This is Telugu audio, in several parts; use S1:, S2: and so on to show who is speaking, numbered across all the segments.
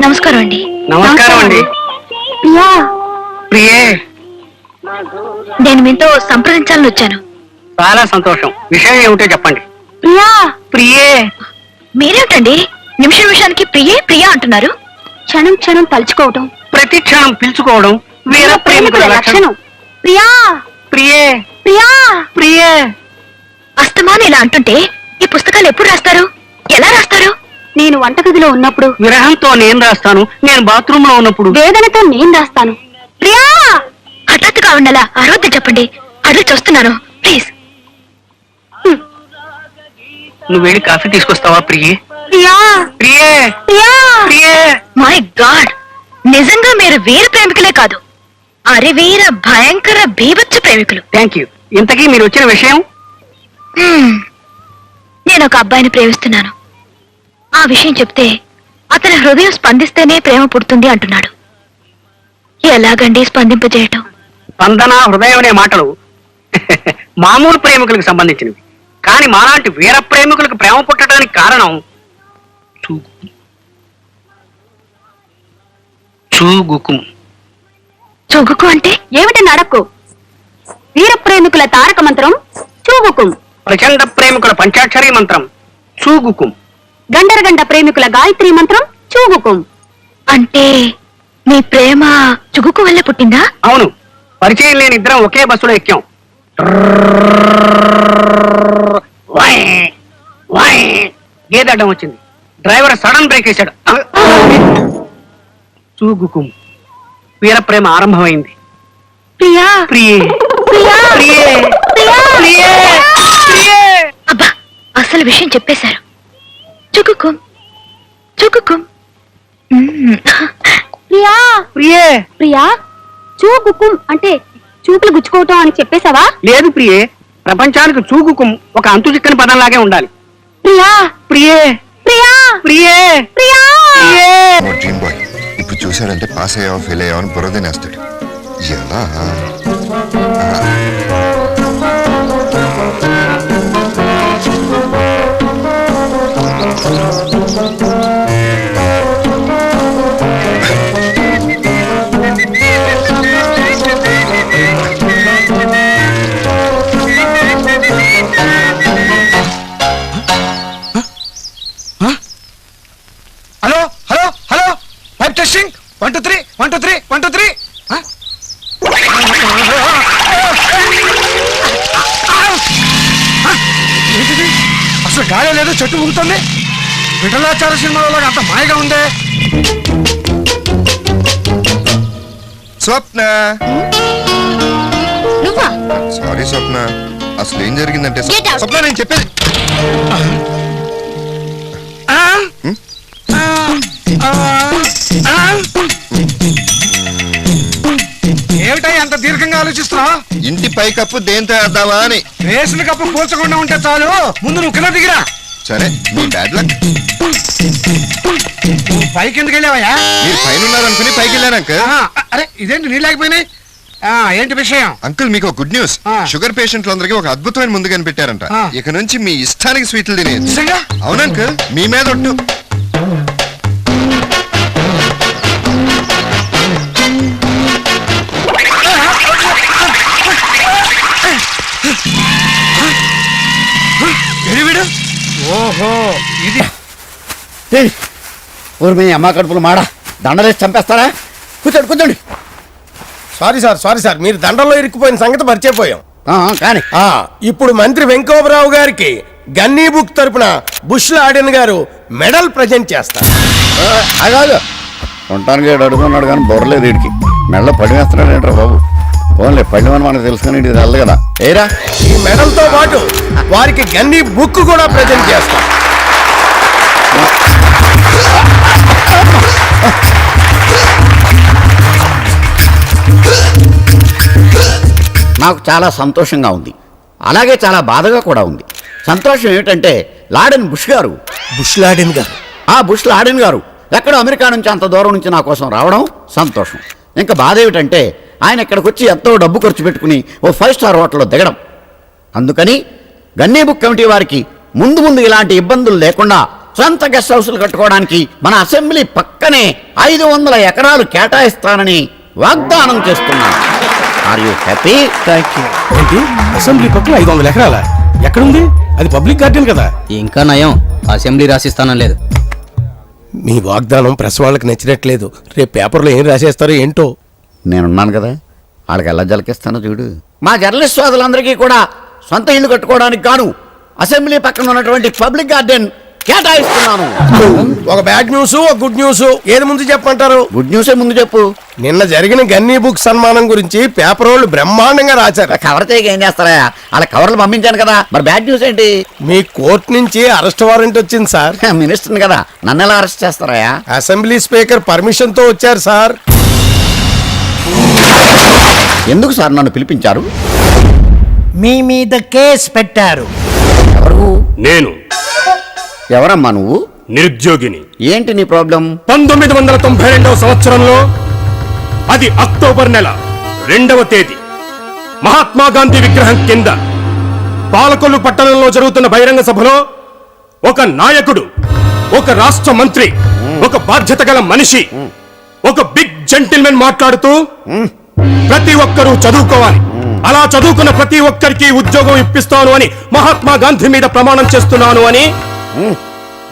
S1: నమస్కారం అండి.
S2: నమస్కారం అండి.
S1: ప్రియా,
S2: ప్రియే,
S1: నేను మీతో సంప్రదించాలని వచ్చాను.
S2: చాలా సంతోషం. విషయం ఏమిటో చెప్పండి.
S1: ప్రియా,
S2: ప్రియే,
S1: మీరేమిటండి నిమిషానికి ప్రియే ప్రియా అంటున్నారు? క్షణం క్షణం తలుచుకోవటం,
S2: ప్రతి క్షణం పిలుచుకోవడం వీర ప్రేమికుల లక్షణం.
S1: ప్రియా,
S2: ప్రియే,
S1: ప్రియా,
S2: ప్రియే.
S1: అస్తమానం ఇలా అంటుంటే ఈ పుస్తకాలు ఎప్పుడు రాస్తారు? ఎలా రాస్తారు? నేను వంటగదిలో ఉన్నప్పుడు,
S2: విరహంతో నేను రాస్తాను. నేను బాత్రూమ్ లో ఉన్నప్పుడు,
S1: వేదనతో నేను రాస్తాను. ప్రియా, హఠాత్తుగా ఉండాలా? అరవద్దు చెప్పండి, అడుగు చూస్తున్నాను ప్లీజ్.
S2: నువ్వు వెళ్ళి కాఫీ తీసుకొస్తావా ప్రియే?
S1: ప్రియా,
S2: ప్రియే,
S1: ప్రియా,
S2: ప్రియే.
S1: మై గాడ్, నిజంగా మీరు వీర ప్రేమికులే కాదు, అరివీర భయంకర బీభత్స ప్రేమికులు.
S2: Thank you. ఇంతకీ మీరు వచ్చిన విషయం?
S1: నేను ఒక అబ్బాయిని ప్రేమిస్తున్నాను. ఆ విషయం చెప్తే అతని హృదయం స్పందిస్తేనే ప్రేమ పుడుతుంది అంటున్నాడు. ఎలాగండి స్పందింపజేయటం?
S2: స్పందన, హృదయం అనే మాటలు మామూలు ప్రేమికులకు సంబంధించినవి. కానీ మాలాంటి వీర ప్రేమికులకు ప్రేమ పుట్టడానికి కారణం చూగుకుం.
S1: చూగుకు అంటే ఏమిటని అడక్కు. వీర ప్రేమికుల తారక మంత్రం చూగుకుం.
S2: ప్రచండ ప్రేమికుల పంచాక్షరీ మంత్రం చూగుకుం.
S1: గండరగండ ప్రేమికుల గాయత్రి మంత్రం చూగుకుం. అంటే మీ ప్రేమ చుగుకు వల్ల పుట్టిందా?
S2: అవును. పరిచయం లేని ఇద్దరం ఒకే బస్సులో ఎక్కాం. గేదడ్డం వచ్చింది. డ్రైవర్ సడన్ బ్రేక్ వేశాడు. చూగుకుం. వీర ప్రేమ ఆరంభమైంది.
S1: ప్రియా,
S2: ప్రియే,
S1: ప్రియా,
S2: ప్రియే,
S1: ప్రియా,
S2: ప్రియే, ప్రియే.
S1: అబ్బా, అసలు విషయం చెప్పేశారు. చుకుకుం, చుకుకుం. ప్రియా,
S2: ప్రియే,
S1: ప్రియా, చూకుకుం అంటే చూపులు గుచ్చుకోవటం అని చెప్పేశావా?
S2: లేదు ప్రియే. ప్రపంచానికి చూగుకుం ఒక అంతు చిక్కని పదంలాగే ఉండాలి.
S1: ప్రియా,
S2: ప్రియే,
S1: ప్రియా,
S2: ప్రియే,
S1: ప్రియా.
S2: ప్రియే.
S3: డ్రీమ్ బాయ్ ఇప్పుడు చూశాడంటే పాస్ అయ్యావా ఫెయిల్ అయ్యావా అని బురదనేస్తాడు. ఎలా
S4: hello hello hello pipe testing 1 2 3 1 2 3 1 2 3. అసలు గాలి లేదు, చెట్టు ఊగుతుంది. విఠలాచార్య సినిమాలో అంత మాయగా ఉందే.
S3: స్వప్న,
S1: నువ్వా?
S3: సారీ స్వప్న, అసలు ఏం జరిగిందంటే స్వప్న నేను చెప్పేది
S4: ఏమిటా అంత దీర్ఘంగా ఆలోచిస్తున్నా?
S3: ఇంటి పైకప్పు దేంతో వేద్దావా అని.
S4: వేసిన కప్పు పూల్చకుండా ఉంటే చాలు, ముందు నువ్వు కింద దిగిరా.
S3: సరే మీ బ్యాడ్ లక్.
S4: నువ్వు పైకి ఎందుకు వెళ్ళావయ్యా?
S3: మీరు పైన ఉన్నారనుకుని పైకి వెళ్ళాను అంకుల్.
S4: అరే ఇదేంటి నీళ్ళు లేకపోయినాయి? ఏంటి విషయం?
S3: అంకుల్ మీకు గుడ్ న్యూస్. షుగర్ పేషెంట్లందరికీ ఒక అద్భుతమైన ముందు కనిపెట్టారంట. ఇక నుంచి మీ ఇష్టానికి స్వీట్లు తినేది.
S4: నిజంగా?
S3: అవును అంకుల్, మీ మీద ఒట్టు.
S4: ఎడివిడు? ఓహో ఇది
S5: ఊరు మీ అమ్మ కడుపులు మాడ దండలేసి చంపేస్తారా? కూర్చోండి కూర్చోండి.
S6: సారీ సార్ మీరు దండల్లో ఇరుక్కుపోయిన సంగతి మర్చిపోయాం.
S5: కానీ
S6: ఇప్పుడు మంత్రి వెంకటరావు గారికి గన్నీ బుక్ తరపున బుష్ లాడెన్ గారు మెడల్ ప్రజెంట్ చేస్తారు.
S5: అగాదు ఉండటానికి ఏడు అడుగున్నాడు కానీ బొర్రలేదు వీడికి. మెడలో పడి వేస్తున్నాడు ఏంట్రా బాబు. ఓన్లీ పడిమని మనకు తెలుసు కానీ ఇది తెలదు కదా. ఏరా
S6: ఈ మెడల్ తో పాటు వారికి గన్నీ బుక్ కూడా ప్రజెంట్ చేస్తారు.
S5: నాకు చాలా సంతోషంగా ఉంది, అలాగే చాలా బాధగా కూడా ఉంది. సంతోషం ఏమిటంటే లాడెన్ బుష్ గారు,
S6: బుష్ లాడెన్ గారు,
S5: బుష్ లాడెన్ గారు ఎక్కడో అమెరికా నుంచి అంత దూరం నుంచి నా కోసం రావడం సంతోషం. ఇంకా బాధ ఏమిటంటే ఆయన ఇక్కడికి వచ్చి ఎంతో డబ్బు ఖర్చు పెట్టుకుని ఓ 5 స్టార్ హోటల్లో దిగడం. అందుకని గన్నీ బుక్ కమిటీ వారికి ముందు ముందు ఇలాంటి ఇబ్బందులు లేకుండా సొంత గెస్ట్ హౌస్లు కట్టుకోవడానికి మన అసెంబ్లీ పక్కనే 500 ఎకరాలు కేటాయిస్తానని వాగ్దానం చేస్తున్నాను. Are you happy?
S6: ఏంటి అసెంబ్లీ పక్కన 500 ఎకరాల ఎక్కడుంది? అది పబ్లిక్ గార్డెన్ కదా.
S7: ఇంకా నయం, అసెంబ్లీ రాసిస్తానం లేదు.
S6: మీ వాగ్దానం ప్రెస్ వాళ్ళకి నచ్చినట్లేదు. రేపు పేపర్లో ఏం రాసేస్తారో ఏంటో.
S5: నేనున్నాను కదా, వాళ్ళకి ఎలా జలకిస్తానో చూడు. మా జర్నలిస్ట్ సోదరులందరికీ కూడా సొంత ఇల్లు కట్టుకోవడానికి గాను అసెంబ్లీ పక్కన ఉన్నటువంటి పబ్లిక్ గార్డెన్ కేటాయిస్తున్నాను.
S6: ఒక బ్యాడ్ న్యూస్, ఒక గుడ్ న్యూస్, ఏది ముందు చెప్పంటారు?
S5: గుడ్ న్యూసే ముందు చెప్పు.
S6: నిన్న జరిగిన గన్నీ బుక్ సన్మానం గురించి పేపర్ వాళ్ళు బ్రహ్మాండంగా రాశారు.
S5: కవర్ చేయక ఏం చేస్తారా? వాళ్ళ కవర్లు పంపించాను కదా, మరి బ్యాడ్ న్యూస్ ఏంటి?
S6: మీ కోర్టు నుంచి అరెస్ట్ వారెంట్ వచ్చింది సార్.
S5: మినిస్టర్ని కదా, నన్ను ఎలా అరెస్ట్ చేస్తారా?
S6: అసెంబ్లీ స్పీకర్ పర్మిషన్ తో వచ్చారు సార్.
S5: ఎందుకు సార్ నన్ను పిలిపించారు?
S8: మీ మీద కేసు పెట్టారు.
S5: ఎవరు?
S9: నేను
S5: ఎవరమ్మా నువ్వు?
S9: నిరుద్యోగిని.
S5: ఏంటి నీ ప్రాబ్లం?
S9: 1992వ సంవత్సరంలో, అది అక్టోబర్ నెల 2వ తేదీ, మహాత్మా గాంధీ విగ్రహం కింద పాలకొల్లు పట్టణంలో జరుగుతున్న బహిరంగ సభలో ఒక నాయకుడు, ఒక రాష్ట్ర మంత్రి, ఒక బాధ్యత గల మనిషి, ఒక బిగ్ జెంటిల్మెన్ మాట్లాడుతూ ప్రతి ఒక్కరూ చదువుకోవాలి, అలా చదువుకున్న ప్రతి ఒక్కరికి ఉద్యోగం ఇప్పిస్తాను అని మహాత్మా గాంధీ మీద ప్రమాణం చేస్తున్నాను అని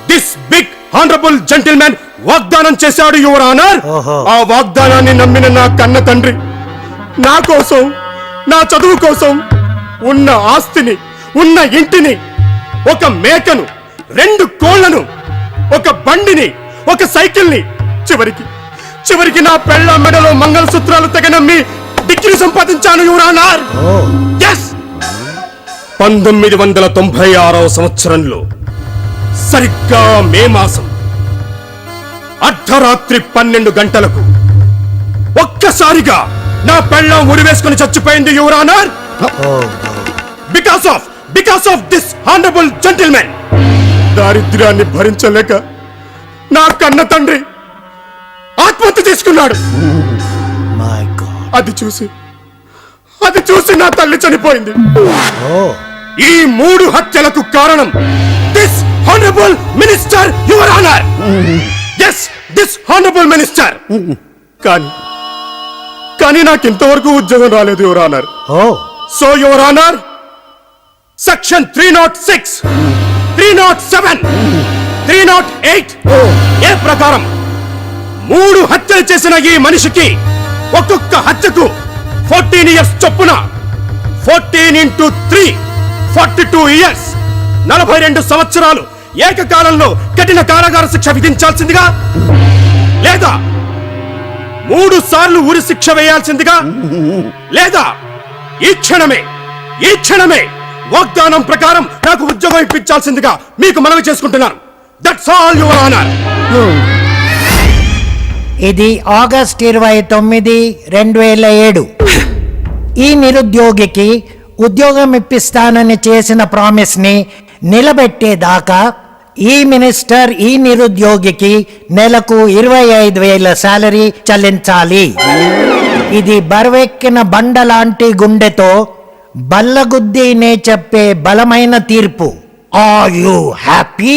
S9: దిస్ బిగ్ హానరబుల్ జెంటిల్మెన్ వాగ్దానం చేశాడు యువర్ ఆనర్. ఆ వాగ్దానాన్ని నమ్మిన నా కన్న తండ్రి నా కోసం, నా చదువు కోసం ఉన్న ఆస్తిని, ఉన్న ఇంటిని, ఒక మేకను, 2 కోళ్లను, ఒక బండిని, ఒక సైకిల్ని, చివరికి నా పెళ్ళ మెడలో మంగళసూత్రాలు తెగనమ్మి డిగ్రీ సంపాదించాను యువర్ ఆనర్. yes 1996వ సంవత్సరంలో సరిగ్గా మే మాసం అర్ధరాత్రి 12 గంటలకు ఒక్కసారిగా నా పెళ్ళం ఉరివేసుకుని చచ్చిపోయింది your honour. Because of this honourable gentlemen. దారిద్ర్యాన్ని భరించలేక నా కన్న తండ్రి ఆత్మహత్య చేసుకున్నాడు. అది చూసి నా తల్లి చనిపోయింది. ఈ 3 హత్యలకు కారణం this honourable minister your honour. yes this honourable minister. కానీ నాకు ఇంతవరకు ఉద్యోగం రాలేదు your honour. So your honour, section 306, 307, 308 ఏ ప్రకారం 3 హత్యలు చేసిన ఈ మనిషికి ఒక్కొక్క హత్యకు 14 ఇయర్స్ చొప్పున 14 into 3 42 ఇయర్స్ 42 సంవత్సరాలు ఏకకాలంలో కఠిన కారాగార శిక్ష విధించాల్సిందిగా, లేదా 3 సార్లు ఉరి శిక్ష వేయాల్సిందిగా, లేదా ఈ క్షణమే వాగ్దానం ప్రకారం నాకు ఉద్యోగం ఇప్పించాల్సిందిగా మీకు మనవి చేసుకుంటున్నాను. That's all your honour.
S8: ఇది ఆగస్ట్ 29, 2007. ఈ నిరుద్యోగికి ఉద్యోగం ఇప్పిస్తానని చేసిన ప్రామిస్ ని నిలబెట్టేదాకా ఈ మినిస్టర్ ఈ నిరుద్యోగికి నెలకు 25,000 శాలరీ చెల్లించాలి. ఇది బరువెక్కిన బండ లాంటి గుండెతో బల్లగుద్దీనే చెప్పే బలమైన తీర్పు. Are you happy?